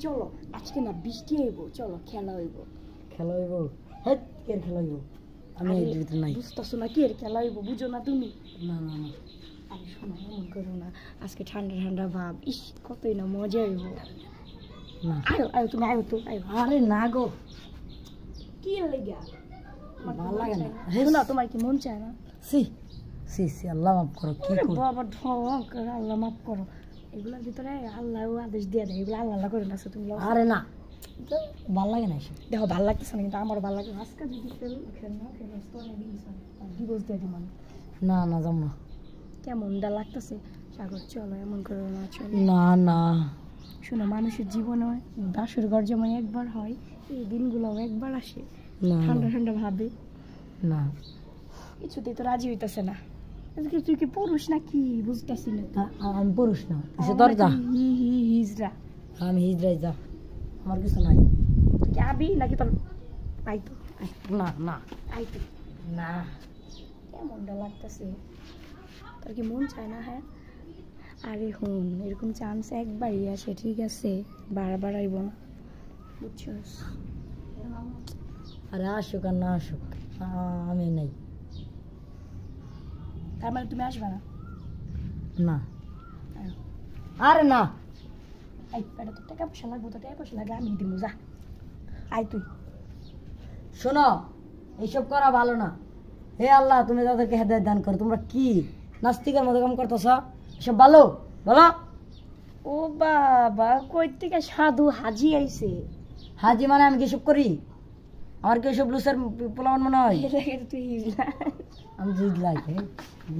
চলো আজকে না বৃষ্টি হইব, চলো খেলা হইব। খেলা হইব? হ্যাঁ, কে খেলা হইব? আমি এই ভিতরে নাই। বুঝতেছো না কি এর খেলা হইব, বুঝো না তুমি? না না না, আরে শোনো, এমন করো না, আজকে ঠান্ডা ঠান্ডা ভাব, ইস কতই না মজা হইব। না আয়ো আয়ো তুমি আয়ো তো আয়ো। আরে না গো, কি লেগে ভালো লাগে না। শোনো, তোমার কি মন চায় না? সি সি সি, আল্লাহ মাফ করো। কি করো বাবা ঢং করে, আল্লাহ মাফ করো। এগুলোর ভিতরে আল্লাহ আদেশ দিয়ে দেয়, এগুলো আল্লাহ আল্লাহ করে না তুমি। আরে না, ভালো লাগে না এসব। দেখো ভালো লাগতেছে না, কিন্তু আমারও ভালো লাগে। আজকে যদি খেল না খেলে ডিভোর্স দিয়ে দিই মানে। না না, যাম না। কেমনটা লাগতেছে সাগর? চলো, এমন করো না, চলো। না না, শোনো, মানুষের জীবনে বাসর ঘর যেমন একবার হয়, এই দিনগুলো একবার আসে। না ঠান্ডা ঠান্ডা ভাবে না, কিছুতেই তো রাজি হইতেছে না। আজকে তুই কি পুরুষ না কি বুঝতেছি না। আমি পুরুষ না, এসে দরজা। হিজরা, আমি হিজড়াই যা, আমার কিছু নাই। তুই কি আবি নাকি তোর আইতো? না না আইতো না, কেমনটা লাগতেছে? তোর কি মন চায় না? হ্যাঁ, আরে হুন, এরকম চান্স একবারই আসে, ঠিক আছে? বারবার আইব না, বুঝছস? আরে আসুক আর না আসুক, আমি নাই। তার মানে তুমি আসবে না? না, আয়ো। আরে না, আই এটা তো টাকা পয়সা লাগবে, তো টাকা পয়সা লাগে আমি দিব, যা আই তুই। শোনো, এইসব করা ভালো না। হে আল্লাহ, তুমি তাদেরকে হেদায়েত দান করো। তোমরা কি নাস্তিকের মতো কাম করতেছ? এসব ভালো বলো? ও বাবা, কই থেকে সাধু হাজি আইছে? হাজি মানে আমি কি এসব করি? আমার কি এসব লুসের পোলামান মনে হয়? তুই হিজলা? আমি হিজলা,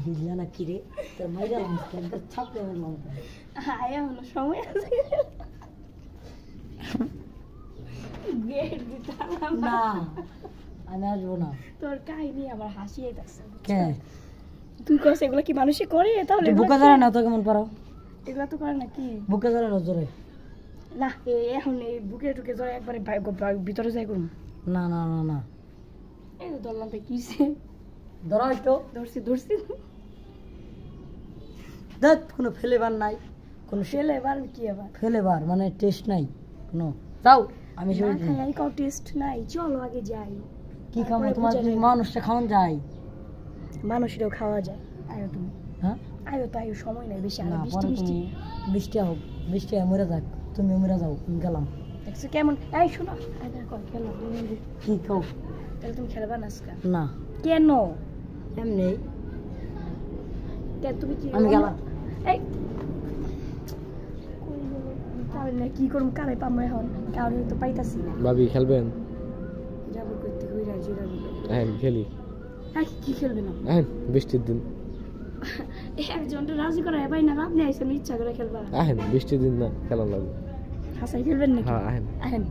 হিজলা না কি রে? তোর মাইরা ছাপড়ে মারলাম। আয় হলো সময় আছে, গেট দিতাম না, আমি আসবো না। তোর কাহিনী আমার হাসি আইতাছে। কে? তুই কস এগুলা কি মানুষে করে? তাহলে বুকে ধরে না তো কেমন পারো? এগুলা তো করে না কি? বুকে ধরে না জোরে? না, এখন এই বুকে টুকে ধরে একবারে ভিতরে যাই করুন। না না না না, এই তো ধরলাম, তো কিসে ধরো একটু। ধরছি ধরছি, দেখ কোনো ফেলেবার নাই, কোনো ফেলে এবার কি আবার? ফেলেবার মানে টেস্ট নাই কোনো। যাও, আমি না খাই আই, কাউ টেস্ট নাই। চলো আগে যাই। কি খাবো? তোমার মানুষটা খাওয়ান যায়? মানুষেরও খাওয়া যায়। আয়ো তুমি, হ্যাঁ আয়ো তো আয়ো, সময় নাই বেশি। না, আর বৃষ্টি পরে বৃষ্টি তুমি বৃষ্টি হোক, বৃষ্টি মরে যাক, তুমি মরে যাও, আমি গেলাম। দেখছো কেমন? এই শোনো, দেখো খেলো। কি খাও? তাহলে তুমি খেলবা না আজকে? না, কেন? এমনি তুমি কি? আমি গেলাম। এই তাহলে না কি করুম, কারে পাবো এখন? কারণ তো পাইতাছি না। ভাবি খেলবেন? যাবো করতে কই রাজি রাজি। হ্যাঁ খেলি। কি খেলবে না? হ্যাঁ, বৃষ্টির দিন। একজনটা রাজি করা ভাই না, আপনি আইসেন ইচ্ছা করে খেলবা? বৃষ্টির দিন না, খেলা লাগবে। হাসাই খেলবেন নাকি? হ্যাঁ, আহেন। আহেন,